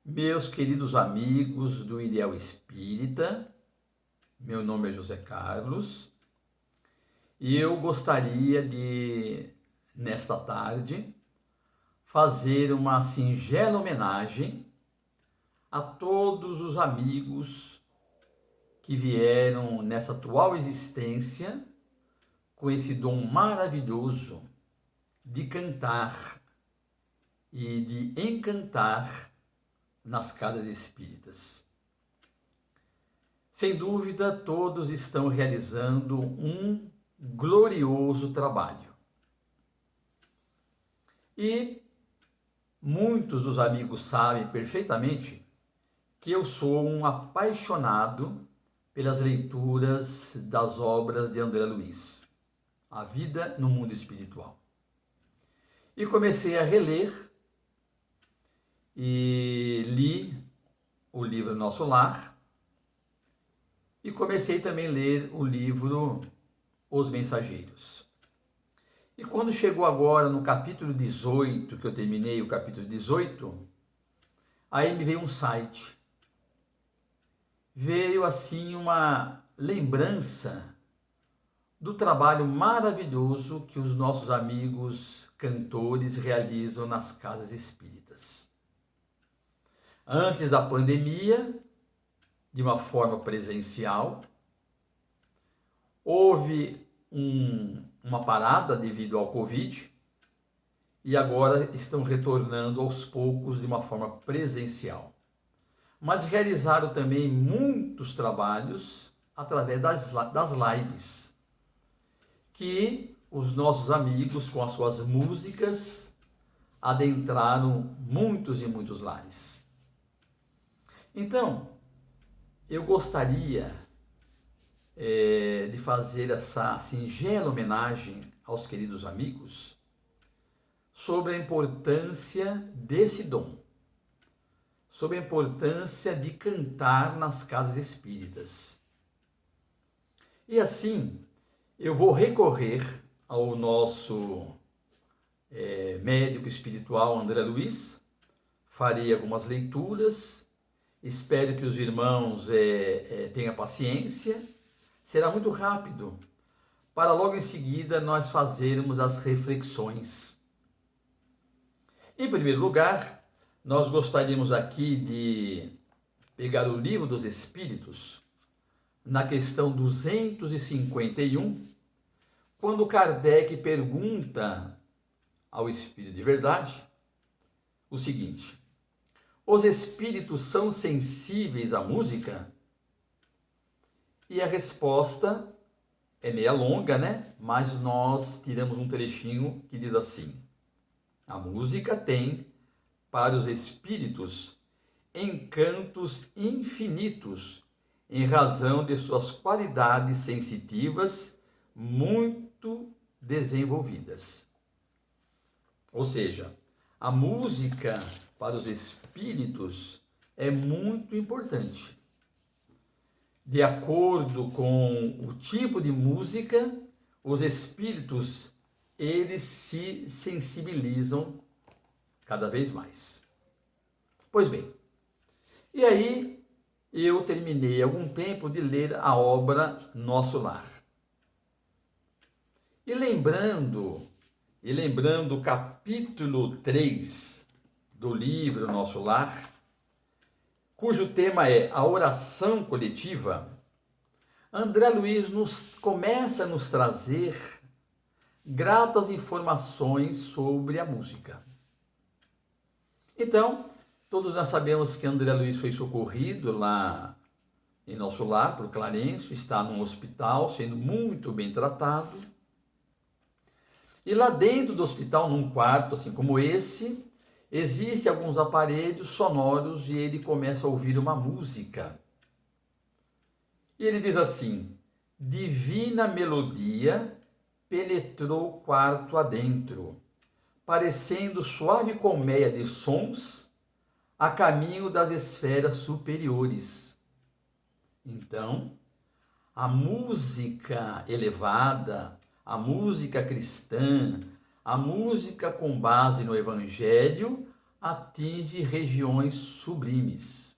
Meus queridos amigos do Ideal Espírita, meu nome é José Carlos e eu gostaria de, nesta tarde, fazer uma singela homenagem a todos os amigos que vieram nessa atual existência com esse dom maravilhoso de cantar e de encantar nas casas espíritas. Sem dúvida, todos estão realizando um glorioso trabalho. E muitos dos amigos sabem perfeitamente que eu sou um apaixonado pelas leituras das obras de André Luiz, A Vida no Mundo Espiritual. E comecei a reler e li o livro Nosso Lar e comecei também a ler o livro Os Mensageiros. E quando chegou agora no capítulo 18, que eu terminei o capítulo 18, aí me veio um site. Veio assim uma lembrança do trabalho maravilhoso que os nossos amigos cantores realizam nas casas espíritas. Antes da pandemia, de uma forma presencial, houve uma parada devido ao Covid e agora estão retornando aos poucos de uma forma presencial. Mas realizaram também muitos trabalhos através das lives, que os nossos amigos, com as suas músicas, adentraram muitos e muitos lares. Então, eu gostaria de fazer essa singela homenagem aos queridos amigos sobre a importância desse dom, sobre a importância de cantar nas casas espíritas. E assim, eu vou recorrer ao nosso médico espiritual André Luiz, farei algumas leituras. Espero que os irmãos tenham paciência. Será muito rápido, para logo em seguida nós fazermos as reflexões. Em primeiro lugar, nós gostaríamos aqui de pegar o Livro dos Espíritos, na questão 251, quando Kardec pergunta ao Espírito de Verdade o seguinte: os espíritos são sensíveis à música? E a resposta é meia longa, né? Mas nós tiramos um trechinho que diz assim: a música tem, para os espíritos, encantos infinitos, em razão de suas qualidades sensitivas muito desenvolvidas. Ou seja, a música para os espíritos é muito importante. De acordo com o tipo de música, os espíritos, eles se sensibilizam cada vez mais. Pois bem, e aí eu terminei há algum tempo de ler a obra Nosso Lar. E lembrando o capítulo 3 do livro Nosso Lar, cujo tema é a oração coletiva, André Luiz começa a nos trazer gratas informações sobre a música. Então, todos nós sabemos que André Luiz foi socorrido lá em Nosso Lar por Clarencio, está num hospital sendo muito bem tratado. E lá dentro do hospital, num quarto assim como esse, existem alguns aparelhos sonoros e ele começa a ouvir uma música. E ele diz assim: divina melodia penetrou o quarto adentro, parecendo suave colmeia de sons a caminho das esferas superiores. Então, a música elevada, a música cristã, a música com base no Evangelho, atinge regiões sublimes.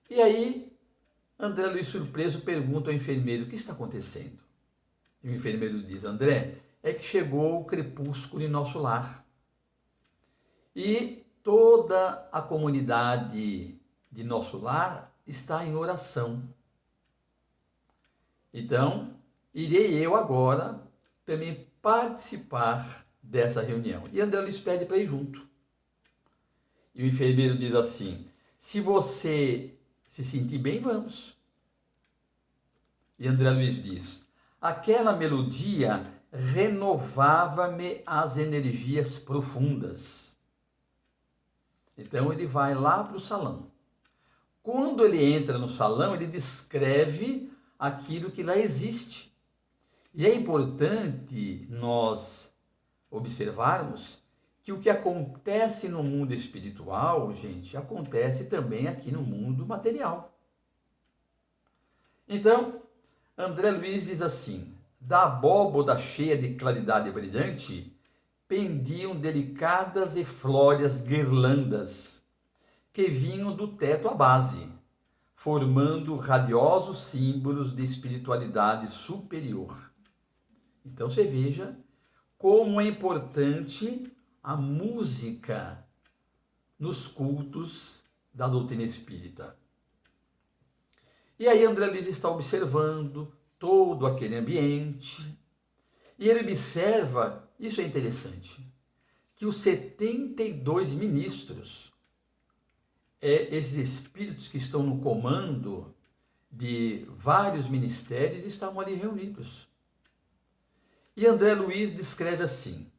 E aí, André Luiz, surpreso, pergunta ao enfermeiro: o que está acontecendo? E o enfermeiro diz: André, é que chegou o crepúsculo em nosso lar. E toda a comunidade de nosso lar está em oração. Então, irei eu agora também participar dessa reunião. E André Luiz pede para ir junto. E o enfermeiro diz assim: se você se sentir bem, vamos. E André Luiz diz: aquela melodia renovava-me as energias profundas. Então ele vai lá para o salão. Quando ele entra no salão, ele descreve aquilo que lá existe. E é importante nós observarmos que o que acontece no mundo espiritual, gente, acontece também aqui no mundo material. Então, André Luiz diz assim: da abóboda cheia de claridade brilhante pendiam delicadas e flóreas guirlandas que vinham do teto à base, formando radiosos símbolos de espiritualidade superior. Então você veja como é importante a música nos cultos da doutrina espírita. E aí André Luiz está observando todo aquele ambiente e ele observa, isso é interessante, que os 72 ministros, esses espíritos que estão no comando de vários ministérios, estavam ali reunidos. E André Luiz descreve assim: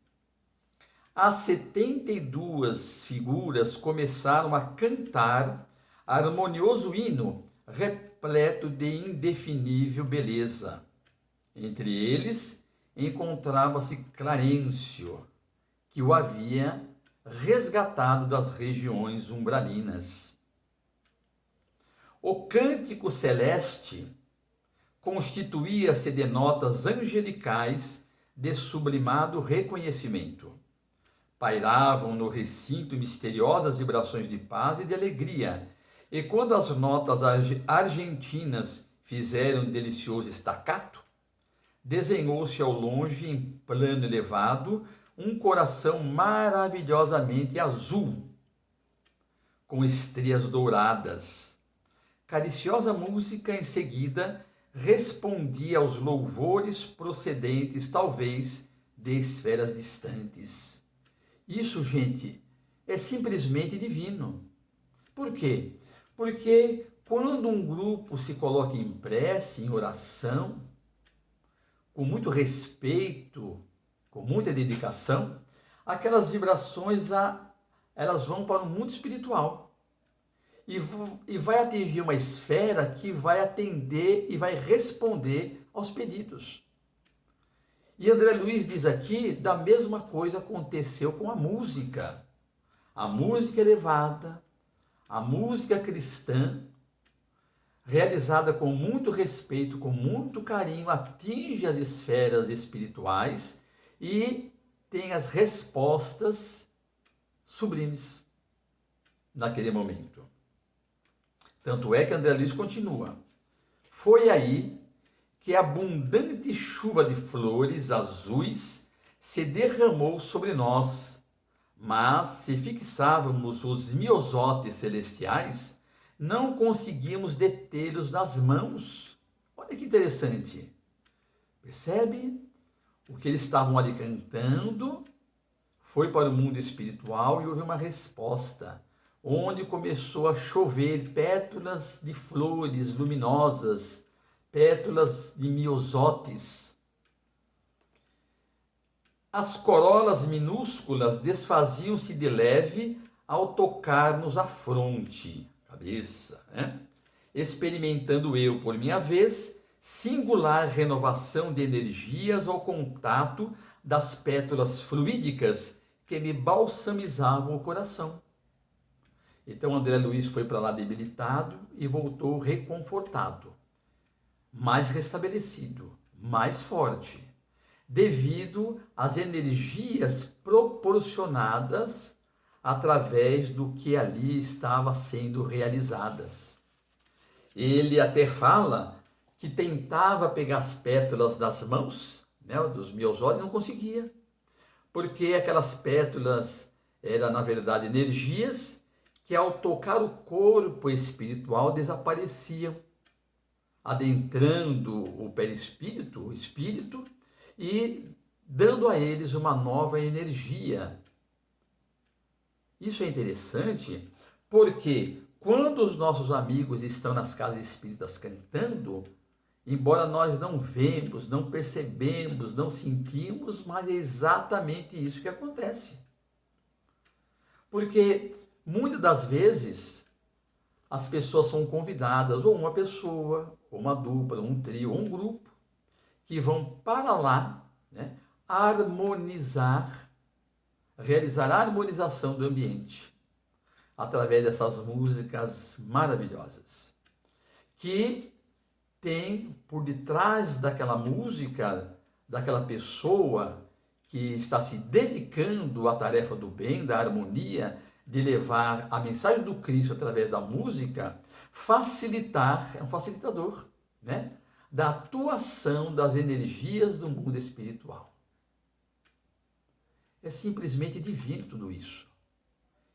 as 72 figuras começaram a cantar harmonioso hino repleto de indefinível beleza. Entre eles encontrava-se Clarencio, que o havia resgatado das regiões umbralinas. O cântico celeste constituía-se de notas angelicais de sublimado reconhecimento. Pairavam no recinto misteriosas vibrações de paz e de alegria, e quando as notas argentinas fizeram um delicioso staccato, desenhou-se ao longe, em plano elevado, um coração maravilhosamente azul, com estrias douradas. Cariciosa música, em seguida, respondia aos louvores procedentes, talvez, de esferas distantes. Isso, gente, é simplesmente divino. Por quê? Porque quando um grupo se coloca em prece, em oração, com muito respeito, com muita dedicação, aquelas vibrações elas vão para o mundo espiritual e vai atingir uma esfera que vai atender e vai responder aos pedidos. E André Luiz diz aqui, da mesma coisa aconteceu com a música. A música elevada, a música cristã, realizada com muito respeito, com muito carinho, atinge as esferas espirituais e tem as respostas sublimes naquele momento. Tanto é que André Luiz continua: foi aí que a abundante chuva de flores azuis se derramou sobre nós, mas se fixávamos os miosotes celestiais, não conseguimos detê-los nas mãos. Olha que interessante. Percebe? O que eles estavam ali cantando foi para o mundo espiritual e houve uma resposta, onde começou a chover pétalas de flores luminosas, pétalas de miosotes. As corolas minúsculas desfaziam-se de leve ao tocar-nos a fronte, cabeça, né? Experimentando eu, por minha vez, singular renovação de energias ao contato das pétalas fluídicas que me balsamizavam o coração. Então André Luiz foi para lá debilitado e voltou reconfortado, mais restabelecido, mais forte, devido às energias proporcionadas através do que ali estava sendo realizadas. Ele até fala que tentava pegar as pétalas das mãos, né, dos meus olhos, e não conseguia, porque aquelas pétalas eram, na verdade, energias que, ao tocar o corpo espiritual, desapareciam, adentrando o perispírito, o espírito, e dando a eles uma nova energia. Isso é interessante porque quando os nossos amigos estão nas casas espíritas cantando, embora nós não vemos, não percebemos, não sentimos, mas é exatamente isso que acontece. Porque muitas das vezes as pessoas são convidadas, ou uma pessoa, ou uma dupla, um trio, ou um grupo, que vão para lá, né, harmonizar, realizar a harmonização do ambiente, através dessas músicas maravilhosas, que tem por detrás daquela música, daquela pessoa que está se dedicando à tarefa do bem, da harmonia, de levar a mensagem do Cristo através da música, facilitar, é um facilitador, né, da atuação das energias do mundo espiritual. É simplesmente divino tudo isso,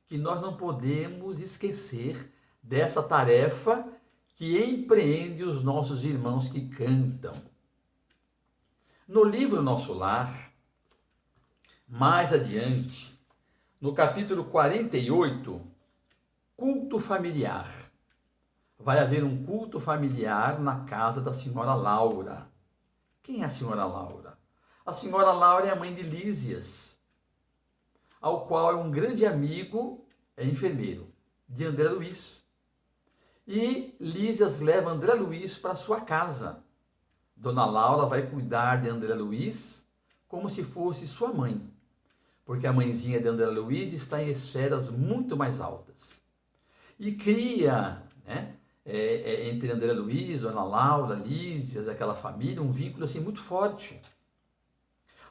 que nós não podemos esquecer dessa tarefa que empreende os nossos irmãos que cantam. No livro Nosso Lar, mais adiante, no capítulo 48, culto familiar. Vai haver um culto familiar na casa da senhora Laura. Quem é a senhora Laura? A senhora Laura é a mãe de Lísias, ao qual é um grande amigo, é enfermeiro, de André Luiz. E Lísias leva André Luiz para sua casa. Dona Laura vai cuidar de André Luiz como se fosse sua mãe, porque a mãezinha de André Luiz está em esferas muito mais altas. E cria, né, entre André Luiz, Dona Laura, Lísias, aquela família, um vínculo assim muito forte.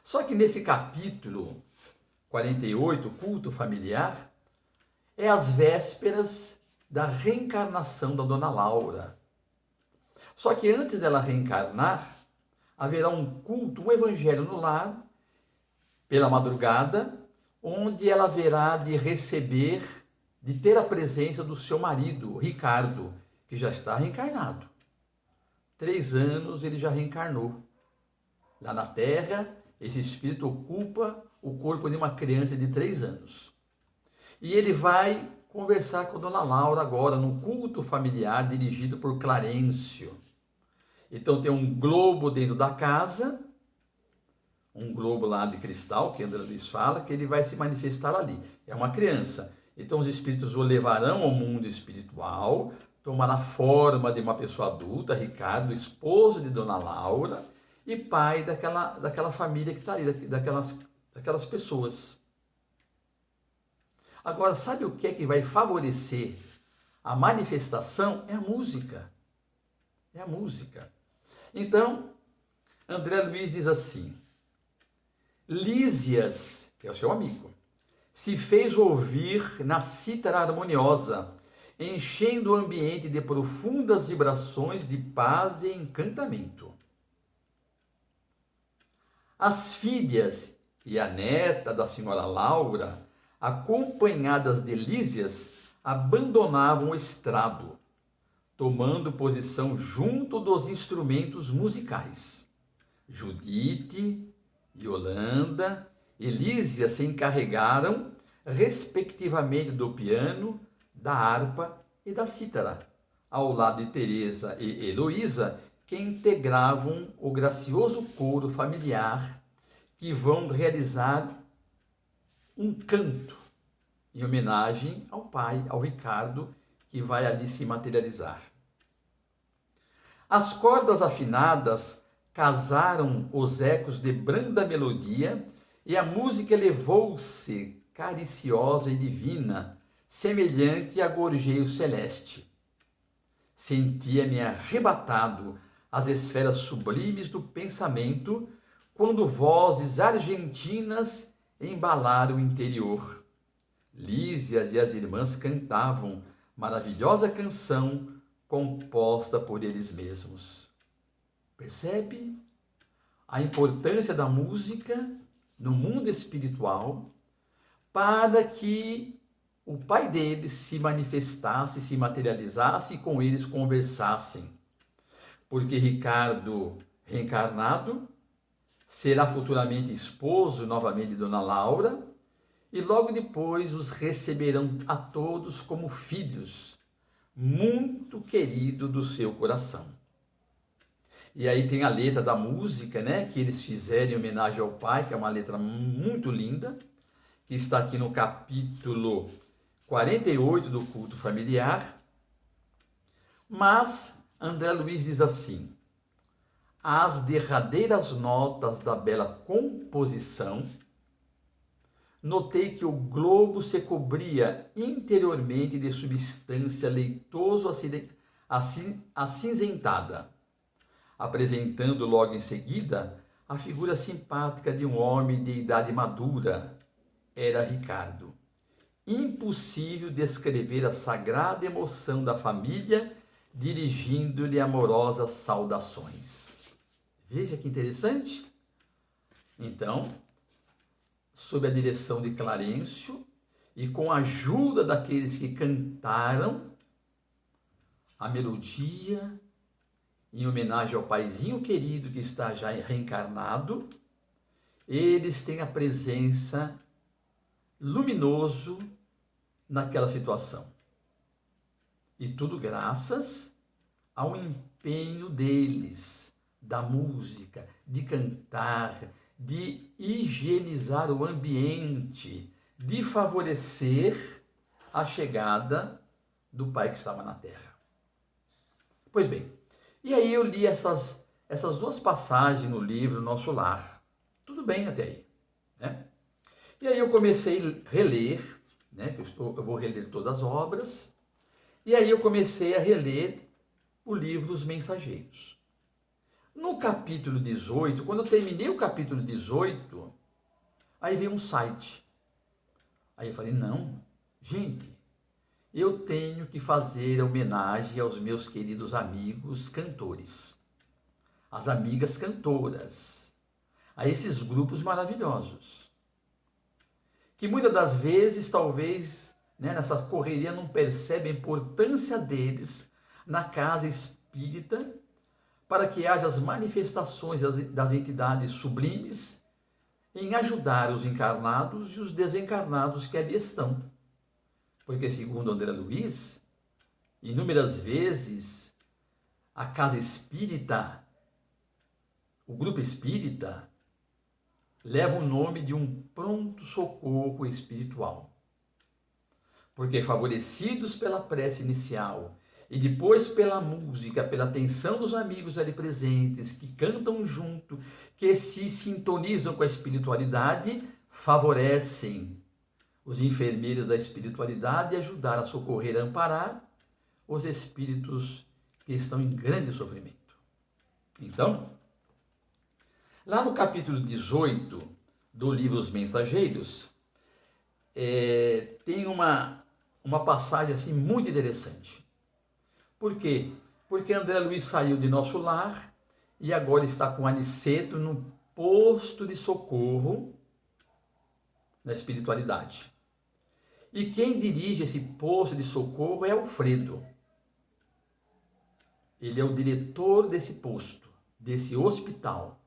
Só que nesse capítulo 48, culto familiar, é as vésperas da reencarnação da Dona Laura. Só que antes dela reencarnar, haverá um culto, um evangelho no lar, pela madrugada, onde ela haverá de receber, de ter a presença do seu marido, Ricardo, que já está reencarnado. 3 anos ele já reencarnou. Lá na Terra, esse espírito ocupa o corpo de uma criança de 3 anos. E ele vai conversar com Dona Laura agora, no culto familiar dirigido por Clarencio. Então tem um globo dentro da casa, um globo lá de cristal, que André Luiz fala, que ele vai se manifestar ali. É uma criança. Então os espíritos o levarão ao mundo espiritual, tomará forma de uma pessoa adulta, Ricardo, esposo de Dona Laura, e pai daquela família que está ali, daquelas pessoas. Agora, sabe o que é que vai favorecer a manifestação? É a música. É a música. Então, André Luiz diz assim: Lísias, que é o seu amigo, se fez ouvir na cítara harmoniosa, enchendo o ambiente de profundas vibrações de paz e encantamento. As filhas e a neta da senhora Laura, acompanhadas de Lísias, abandonavam o estrado, tomando posição junto dos instrumentos musicais. Judite, Yolanda e Lísias se encarregaram, respectivamente, do piano, da harpa e da cítara, ao lado de Teresa e Heloísa, que integravam o gracioso coro familiar, que vão realizar um canto em homenagem ao pai, ao Ricardo, que vai ali se materializar. As cordas afinadas casaram os ecos de branda melodia e a música elevou-se cariciosa e divina, semelhante a gorjeio celeste. Sentia-me arrebatado às esferas sublimes do pensamento, quando vozes argentinas embalaram o interior. Luiz e as irmãs cantavam maravilhosa canção composta por eles mesmos. Percebe a importância da música no mundo espiritual para que o pai deles se manifestasse, se materializasse e com eles conversassem. Porque Ricardo, reencarnado, será futuramente esposo novamente de Dona Laura e logo depois os receberão a todos como filhos, muito querido do seu coração. E aí tem a letra da música, né, que eles fizeram em homenagem ao pai, que é uma letra muito linda, que está aqui no capítulo 48 do culto familiar. Mas André Luiz diz assim: as derradeiras notas da bela composição, notei que o globo se cobria interiormente de substância leitoso acinzentada, apresentando logo em seguida a figura simpática de um homem de idade madura. Era Ricardo. Impossível descrever a sagrada emoção da família dirigindo-lhe amorosas saudações. Veja que interessante. Então, sob a direção de Clarencio e com a ajuda daqueles que cantaram a melodia em homenagem ao paizinho querido que está já reencarnado, eles têm a presença luminoso naquela situação. E tudo graças ao empenho deles, da música, de cantar, de higienizar o ambiente, de favorecer a chegada do Pai que estava na Terra. Pois bem, e aí eu li essas duas passagens no livro Nosso Lar. Tudo bem até aí, né? E aí eu comecei a reler, né? Eu vou reler todas as obras, e aí eu comecei a reler o livro Os Mensageiros. No capítulo 18, quando eu terminei o capítulo 18, aí veio um site. Aí eu falei, não, gente, eu tenho que fazer homenagem aos meus queridos amigos cantores, às amigas cantoras, a esses grupos maravilhosos, que muitas das vezes, talvez, né, nessa correria não percebe a importância deles na casa espírita, para que haja as manifestações das entidades sublimes em ajudar os encarnados e os desencarnados que ali estão. Porque, segundo André Luiz, inúmeras vezes a casa espírita, o grupo espírita, leva o nome de um pronto-socorro espiritual. Porque, favorecidos pela prece inicial e depois pela música, pela atenção dos amigos ali presentes, que cantam junto, que se sintonizam com a espiritualidade, favorecem os enfermeiros da espiritualidade e ajudar a socorrer, a amparar os espíritos que estão em grande sofrimento. Então, lá no capítulo 18 do livro Os Mensageiros, tem uma passagem assim muito interessante. Por quê? Porque André Luiz saiu de Nosso Lar e agora está com Aniceto no posto de socorro na espiritualidade. E quem dirige esse posto de socorro é Alfredo. Ele é o diretor desse posto, desse hospital,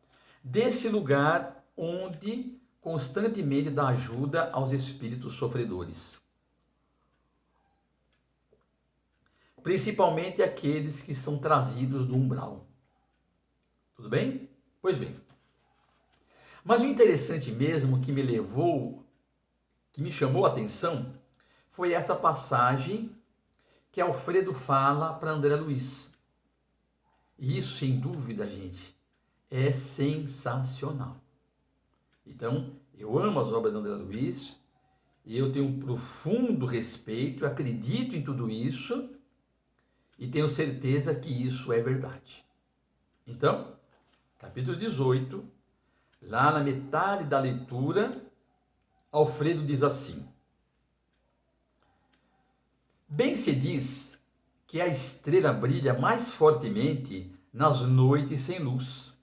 desse lugar onde constantemente dá ajuda aos espíritos sofredores. Principalmente aqueles que são trazidos do umbral. Tudo bem? Pois bem. Mas o interessante mesmo que me chamou a atenção, foi essa passagem que Alfredo fala para André Luiz. E isso, sem dúvida, gente, é sensacional. Então, eu amo as obras de André Luiz, e eu tenho um profundo respeito, eu acredito em tudo isso, e tenho certeza que isso é verdade. Então, capítulo 18, lá na metade da leitura, Alfredo diz assim: Bem se diz que a estrela brilha mais fortemente nas noites sem luz.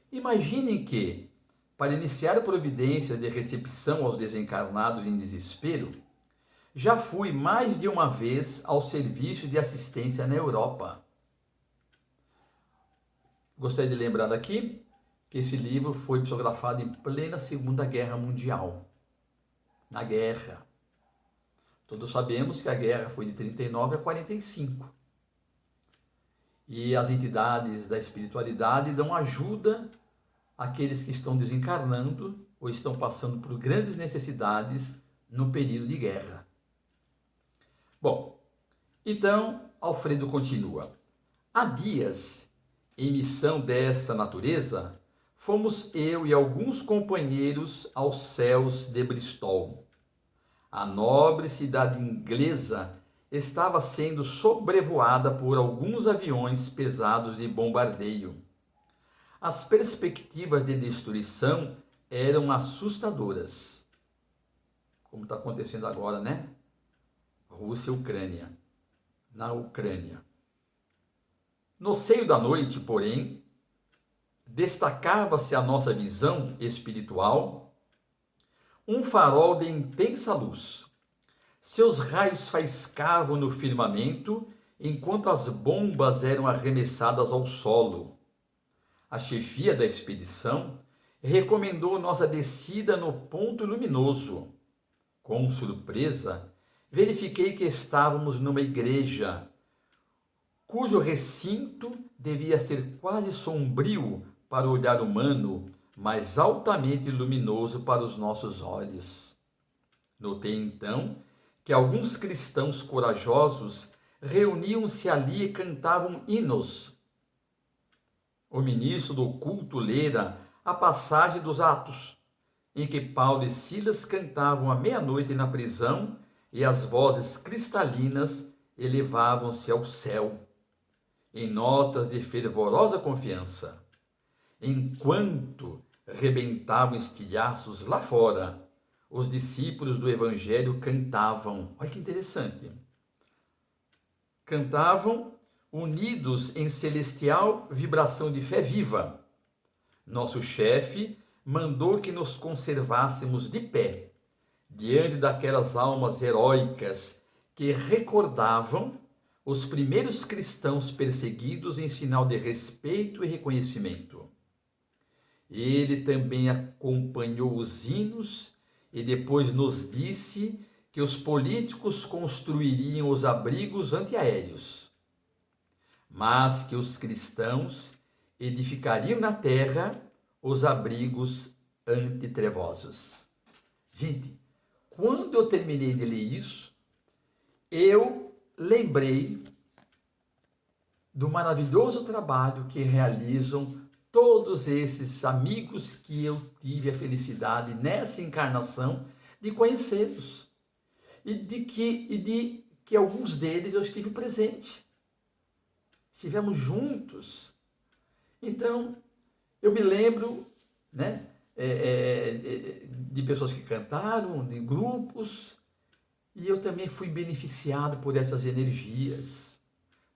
Imaginem que, para iniciar providências de recepção aos desencarnados em desespero, já fui mais de uma vez ao serviço de assistência na Europa. Gostaria de lembrar aqui que esse livro foi psicografado em plena Segunda Guerra Mundial. Na guerra. Todos sabemos que a guerra foi de 39 a 45. E as entidades da espiritualidade dão ajuda àqueles que estão desencarnando ou estão passando por grandes necessidades no período de guerra. Bom, então Alfredo continua. Há dias, em missão dessa natureza, fomos eu e alguns companheiros aos céus de Bristol. A nobre cidade inglesa estava sendo sobrevoada por alguns aviões pesados de bombardeio. As perspectivas de destruição eram assustadoras. Como está acontecendo agora, né? Rússia e Ucrânia. Na Ucrânia. No seio da noite, porém, destacava-se a nossa visão espiritual, um farol de intensa luz. Seus raios faiscavam no firmamento, enquanto as bombas eram arremessadas ao solo. A chefia da expedição recomendou nossa descida no ponto luminoso. Com surpresa, verifiquei que estávamos numa igreja, cujo recinto devia ser quase sombrio para o olhar humano, mas altamente luminoso para os nossos olhos. Notei então que alguns cristãos corajosos reuniam-se ali e cantavam hinos. O ministro do culto lera a passagem dos Atos, em que Paulo e Silas cantavam à meia-noite na prisão e as vozes cristalinas elevavam-se ao céu, em notas de fervorosa confiança. Enquanto rebentavam estilhaços lá fora, os discípulos do Evangelho cantavam. Olha que interessante. Cantavam unidos em celestial vibração de fé viva. Nosso chefe mandou que nos conservássemos de pé, diante daquelas almas heróicas que recordavam os primeiros cristãos perseguidos em sinal de respeito e reconhecimento. Ele também acompanhou os hinos e depois nos disse que os políticos construiriam os abrigos antiaéreos, mas que os cristãos edificariam na terra os abrigos antitrevosos. Gente, quando eu terminei de ler isso, eu lembrei do maravilhoso trabalho que realizam todos esses amigos que eu tive a felicidade nessa encarnação de conhecê-los. E de que alguns deles eu estive presente. Estivemos juntos. Então, eu me lembro, né, de pessoas que cantaram, de grupos, e eu também fui beneficiado por essas energias,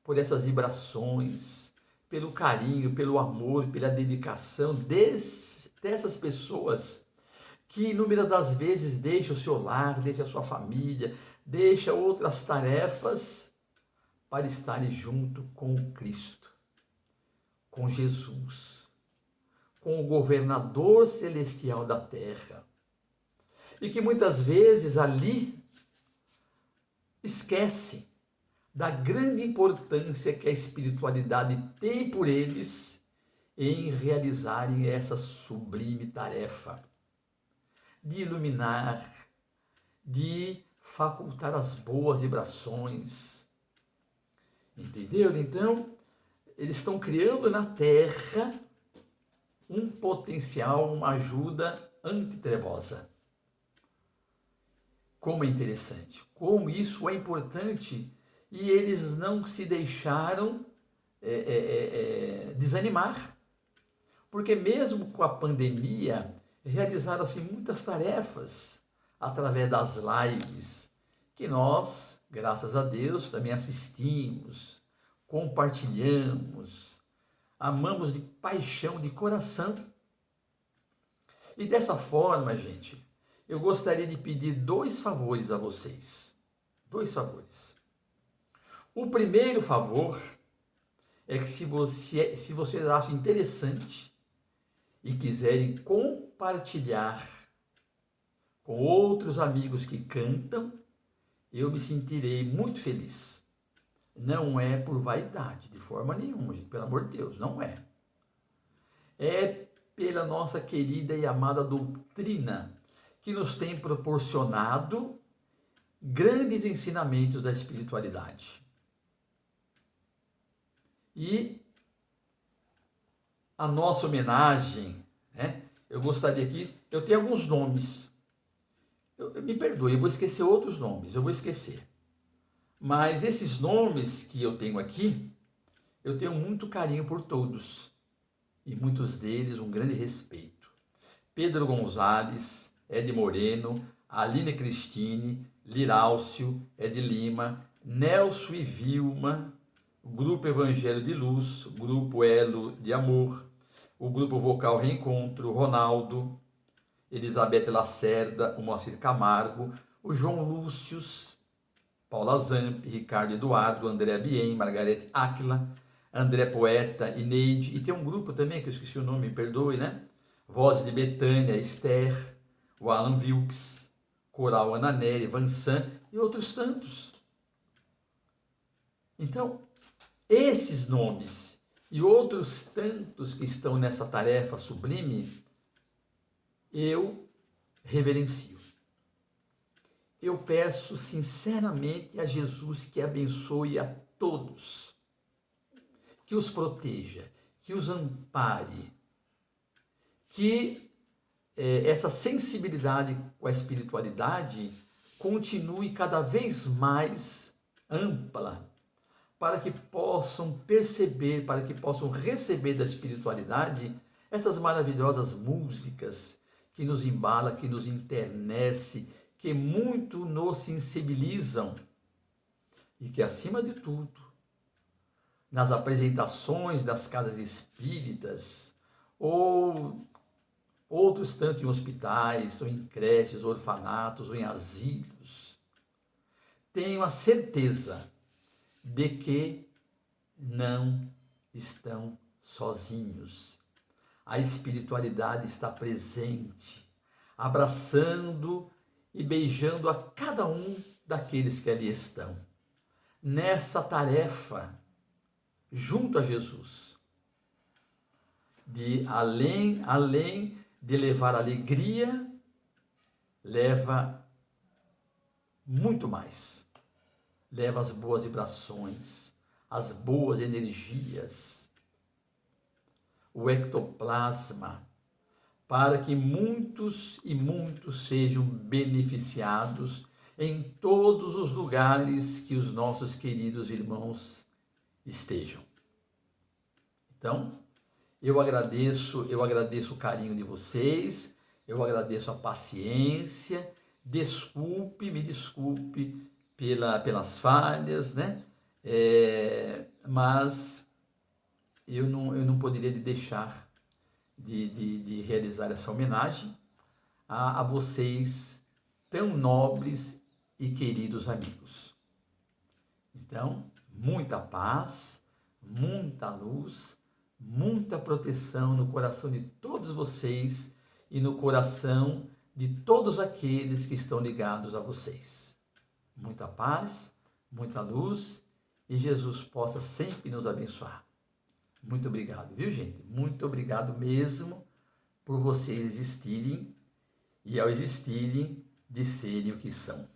por essas vibrações, pelo carinho, pelo amor, pela dedicação dessas pessoas que inúmeras das vezes deixam o seu lar, deixam a sua família, deixam outras tarefas para estarem junto com o Cristo, com Jesus, com o governador celestial da terra. E que muitas vezes ali esquece da grande importância que a espiritualidade tem por eles em realizarem essa sublime tarefa de iluminar, de facultar as boas vibrações. Entenderam? Então, eles estão criando na Terra um potencial, uma ajuda antitrevosa. Como é interessante, como isso é importante. E eles não se deixaram desanimar, porque mesmo com a pandemia, realizaram-se muitas tarefas através das lives que nós, graças a Deus, também assistimos, compartilhamos, amamos de paixão, de coração. E dessa forma, gente, eu gostaria de pedir 2 favores a vocês. 2 favores. O primeiro favor é que se vocês acham interessante e quiserem compartilhar com outros amigos que cantam, eu me sentirei muito feliz. Não é por vaidade, de forma nenhuma, gente, pelo amor de Deus, não é. É pela nossa querida e amada doutrina, que nos tem proporcionado grandes ensinamentos da espiritualidade. E a nossa homenagem, né? Eu gostaria aqui, eu tenho alguns nomes, me perdoe, eu vou esquecer outros nomes, eu vou esquecer. Mas esses nomes que eu tenho aqui, eu tenho muito carinho por todos. E muitos deles um grande respeito. Pedro Gonzalez, Ed Moreno, Aline Cristine, Lirálcio, Ed Lima, Nelson e Vilma, o Grupo Evangelho de Luz, o Grupo Elo de Amor, o Grupo Vocal Reencontro, Ronaldo, Elizabeth Lacerda, o Moacir Camargo, o João Lúcius, Paula Zamp, Ricardo Eduardo, André Bien, Margarete Áquila, André Poeta, Ineide, e tem um grupo também que eu esqueci o nome, me perdoe, né? Voz de Betânia, Esther, o Alan Wilkes, Coral Ana Nery, Vansan e outros tantos. Então, esses nomes e outros tantos que estão nessa tarefa sublime, eu reverencio. Eu peço sinceramente a Jesus que abençoe a todos, que os proteja, que os ampare, que essa sensibilidade com a espiritualidade continue cada vez mais ampla, para que possam perceber, para que possam receber da espiritualidade essas maravilhosas músicas que nos embala, que nos enternece, que muito nos sensibilizam e que, acima de tudo, nas apresentações das casas espíritas ou outros tanto em hospitais, ou em creches, ou orfanatos, ou em asilos, tenho a certeza de que não estão sozinhos. A espiritualidade está presente, abraçando e beijando a cada um daqueles que ali estão, nessa tarefa, junto a Jesus, de além de levar alegria, leva muito mais. Leva as boas vibrações, as boas energias, o ectoplasma, para que muitos e muitos sejam beneficiados em todos os lugares que os nossos queridos irmãos estejam. Então, eu agradeço o carinho de vocês, eu agradeço a paciência, me desculpe pelas falhas, né? Mas eu não poderia deixar de realizar essa homenagem a vocês, tão nobres e queridos amigos. Então, muita paz, muita luz, muita proteção no coração de todos vocês e no coração de todos aqueles que estão ligados a vocês. Muita paz, muita luz e Jesus possa sempre nos abençoar. Muito obrigado, viu, gente? Muito obrigado mesmo por vocês existirem e, ao existirem, de serem o que são.